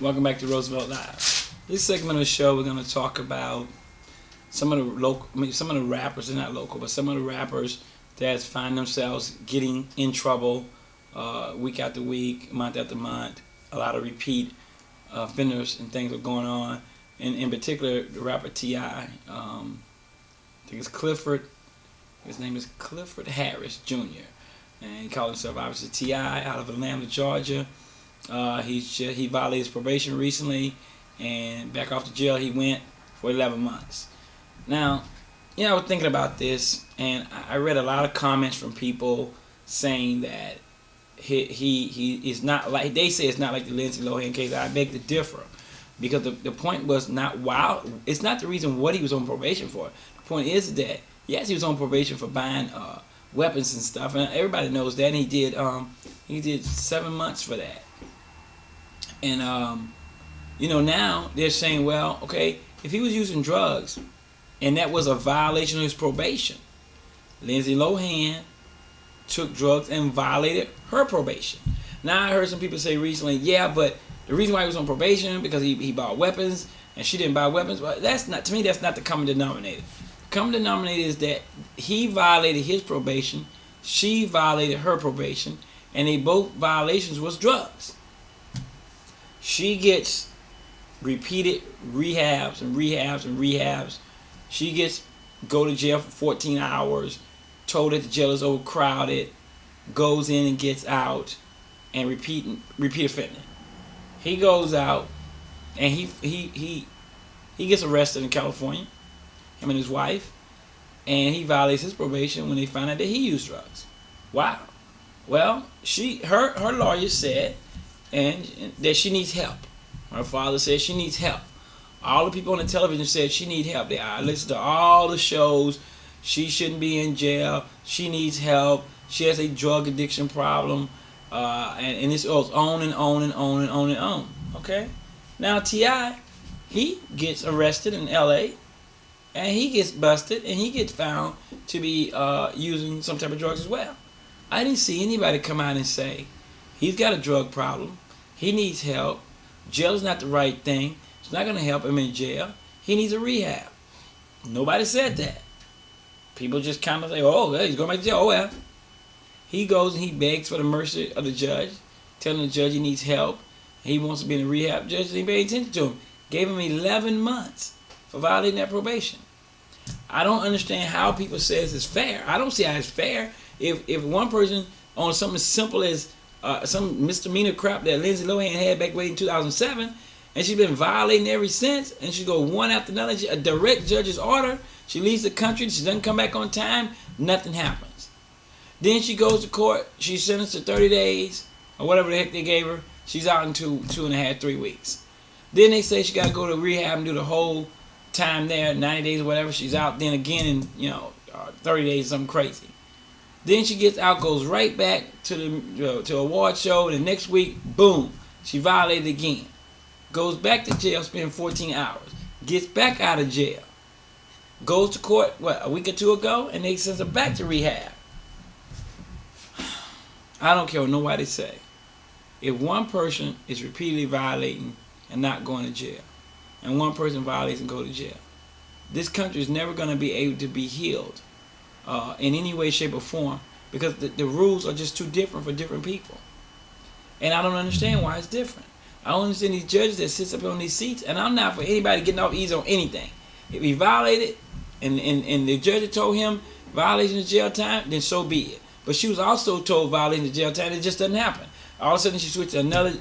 Welcome back to Roosevelt Live. This segment of the show, we're going to talk about some of the rappers, they're not local, but some of the rappers that find themselves getting in trouble week after week, month after month. A lot of repeat offenders and things are going on. And in particular, the rapper T.I. I think it's Clifford. His name is Clifford Harris Jr. And he called himself obviously T.I. out of Atlanta, Georgia. He violated his probation recently, and back off to jail he went for 11 months. Now, I was thinking about this, and I read a lot of comments from people saying that he is not like, they say it's not like the Lindsay Lohan case. I beg to differ, because the point was not it's not the reason what he was on probation for. The point is that yes, he was on probation for buying weapons and stuff, and everybody knows that. And he did 7 months for that. And now they're saying, well, okay, if he was using drugs and that was a violation of his probation, Lindsay Lohan took drugs and violated her probation. Now I heard some people say recently, yeah, but the reason why he was on probation because he bought weapons and she didn't buy weapons. Well, that's not the common denominator. The common denominator is that he violated his probation, she violated her probation, and they both violations was drugs. She gets repeated rehabs and rehabs and rehabs. She gets go to jail for 14 hours, told that the jail is overcrowded, goes in and gets out, and repeat offending. He goes out and he gets arrested in California, him and his wife, and he violates his probation when they find out that he used drugs. Wow. Well, her lawyer said and that she needs help. Her father said she needs help. All the people on the television said she needs help. I listened to all the shows. She shouldn't be in jail. She needs help. She has a drug addiction problem. And this goes on and on and on and on and on. Okay? Now T.I., he gets arrested in L.A. and he gets busted and he gets found to be using some type of drugs as well. I didn't see anybody come out and say he's got a drug problem. He needs help. Jail is not the right thing. It's not going to help him in jail. He needs a rehab. Nobody said that. People just kind of say, oh, he's going back to jail. Oh, well. He goes and he begs for the mercy of the judge, telling the judge he needs help. He wants to be in a rehab. The judge didn't pay attention to him. Gave him 11 months for violating that probation. I don't understand how people say this is fair. I don't see how it's fair. If one person on something as simple as some misdemeanor crap that Lindsay Lohan had back way in 2007, and she's been violating ever since, and she go one after another, a direct judge's order, she leaves the country, she doesn't come back on time, nothing happens. Then she goes to court, she's sentenced to 30 days, or whatever the heck they gave her, she's out in 2.5, 3 weeks. Then they say she got to go to rehab and do the whole time there, 90 days or whatever, she's out then again in 30 days, something crazy. Then she gets out, goes right back to the award show, and the next week, boom, she violated again. Goes back to jail, spends 14 hours. Gets back out of jail. Goes to court, a week or two ago, and they send her back to rehab. I don't care what nobody say. If one person is repeatedly violating and not going to jail, and one person violates and go to jail, this country is never going to be able to be healed in any way, shape, or form, because the rules are just too different for different people. And I don't understand why it's different. I don't understand these judges that sits up on these seats, and I'm not for anybody getting off easy on anything. If he violated and the judge told him violation of jail time, then so be it. But she was also told violation of jail time, it just doesn't happen. All of a sudden she switched to another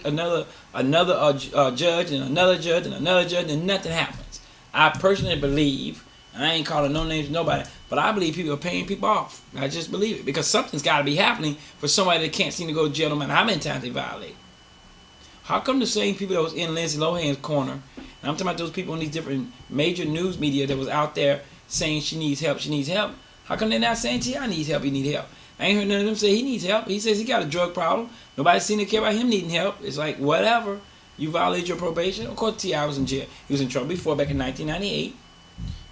judge and another judge and another judge, and nothing happens. I personally believe, and I ain't calling no names to nobody, but I believe people are paying people off. I just believe it, because something's got to be happening for somebody that can't seem to go to jail no matter how many times they violate. How come the same people that was in Lindsay Lohan's corner, and I'm talking about those people in these different major news media that was out there saying she needs help, how come they're not saying T.I. needs help, he needs help? I ain't heard none of them say he needs help. He says he got a drug problem. Nobody seemed to care about him needing help. It's like, whatever. You violated your probation. Of course, T.I. was in jail. He was in trouble before, back in 1998,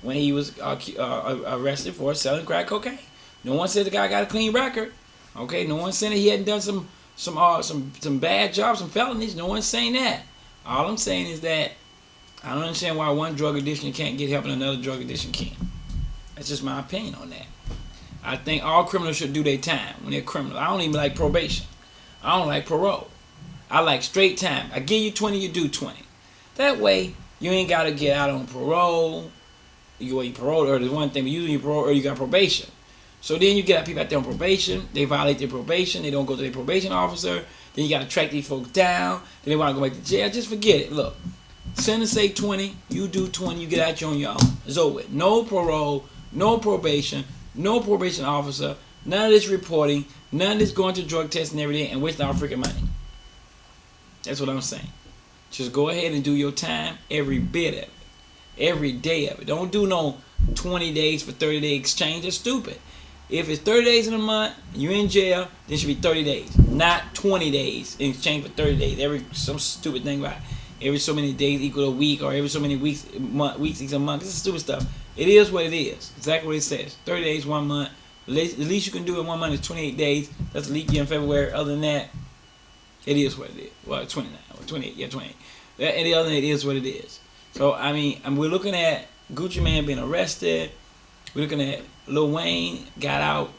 when he was arrested for selling crack cocaine. No one said the guy got a clean record. Okay, no one's saying that he hadn't done some bad jobs, some felonies. No one's saying that. All I'm saying is that I don't understand why one drug addiction can't get help and another drug addiction can't. That's just my opinion on that. I think all criminals should do their time when they're criminals. I don't even like probation. I don't like parole. I like straight time. I give you 20, you do 20. That way, you ain't got to get out on parole. You parole, or there's one thing, but usually you parole or you got probation. So then you get people out there on probation. They violate their probation. They don't go to their probation officer. Then you got to track these folks down. Then they want to go back to jail. Just forget it. Look, sentence say 20. You do 20. You get out on your own. It's over with. No parole. No probation. No probation officer. None of this reporting. None of this going to drug tests and everything and wasting our freaking money. That's what I'm saying. Just go ahead and do your time, every bit of it. Every day of it. Don't do no 20 days for 30-day exchange. That's stupid. If it's 30 days in a month, you're in jail, then it should be 30 days. Not 20 days in exchange for 30 days. Some stupid thing about every so many days equal a week, or every so many weeks equals a month. This is stupid stuff. It is what it is. Exactly what it says. 30 days, 1 month. The least you can do in 1 month is 28 days. That's the leap year in February. Other than that, it is what it is. Well, 29 or 28. Yeah, 28. And the other than it is what it is. So, I mean, we're looking at Gucci Mane being arrested. We're looking at Lil Wayne got out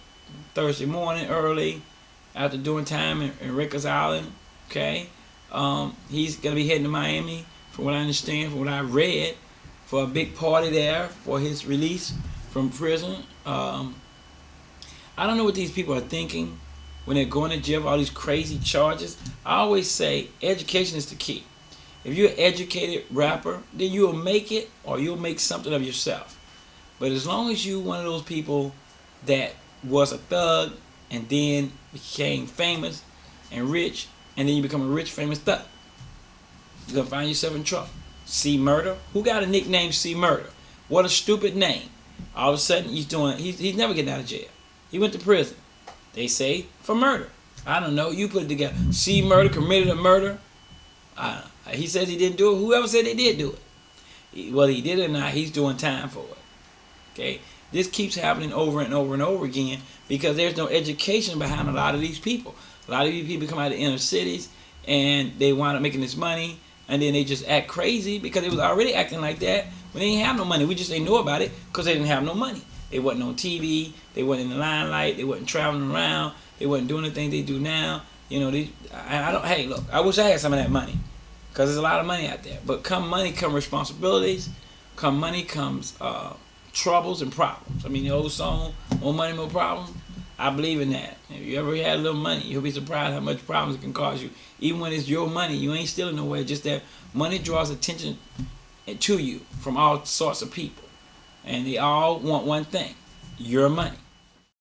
Thursday morning early after doing time in Rikers Island. Okay. He's going to be heading to Miami, from what I understand, from what I read, for a big party there for his release from prison. I don't know what these people are thinking when they're going to jail for all these crazy charges. I always say education is the key. If you're an educated rapper, then you'll make it, or you'll make something of yourself. But as long as you one of those people that was a thug and then became famous and rich, and then you become a rich, famous thug, you're going to find yourself in trouble. C Murder? Who got a nickname C Murder? What a stupid name. All of a sudden, he's never getting out of jail. He went to prison. They say for murder. I don't know. You put it together. C Murder committed a murder. He says he didn't do it. Whoever said they did do it. Whether he did it or not, he's doing time for it. Okay? This keeps happening over and over and over again because there's no education behind a lot of these people. A lot of these people come out of the inner cities and they wind up making this money, and then they just act crazy because they was already acting like that when they didn't have no money. We just didn't know about it because they didn't have no money. They wasn't on TV. They wasn't in the limelight. They wasn't traveling around. They wasn't doing the things they do now. You know, hey, look, I wish I had some of that money because there's a lot of money out there. But come money, come responsibilities. Come money comes troubles and problems. I mean, the old song, more money, more problems. I believe in that. If you ever had a little money, you'll be surprised how much problems it can cause you. Even when it's your money, you ain't stealing nowhere. Just that money draws attention to you from all sorts of people. And they all want one thing, your money.